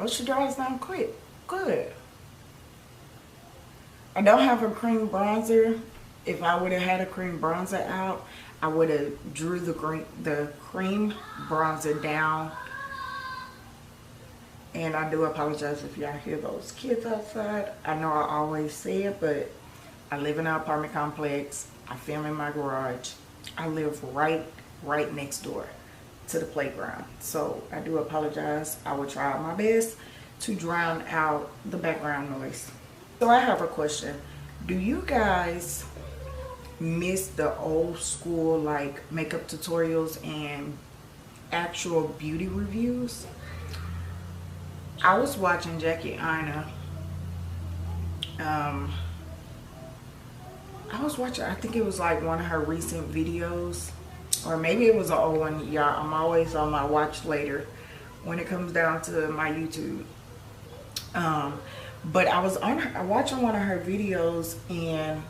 Oh, she dries down quick. Good. I don't have a cream bronzer. If I would have had a cream bronzer out, I would have drew the cream bronzer down. And I do apologize if y'all hear those kids outside. I know I always say it, but I live in an apartment complex. I film in my garage. I live right next door to the playground. So I do apologize. I will try my best to drown out the background noise. So I have a question. Do you guys miss the old school like makeup tutorials and actual beauty reviews? I was watching Jackie Aina. I was watching, I think it was like one of her recent videos, or maybe it was an old one. Y'all, I'm always on my watch later when it comes down to my YouTube. But I was on her, watching one of her videos, and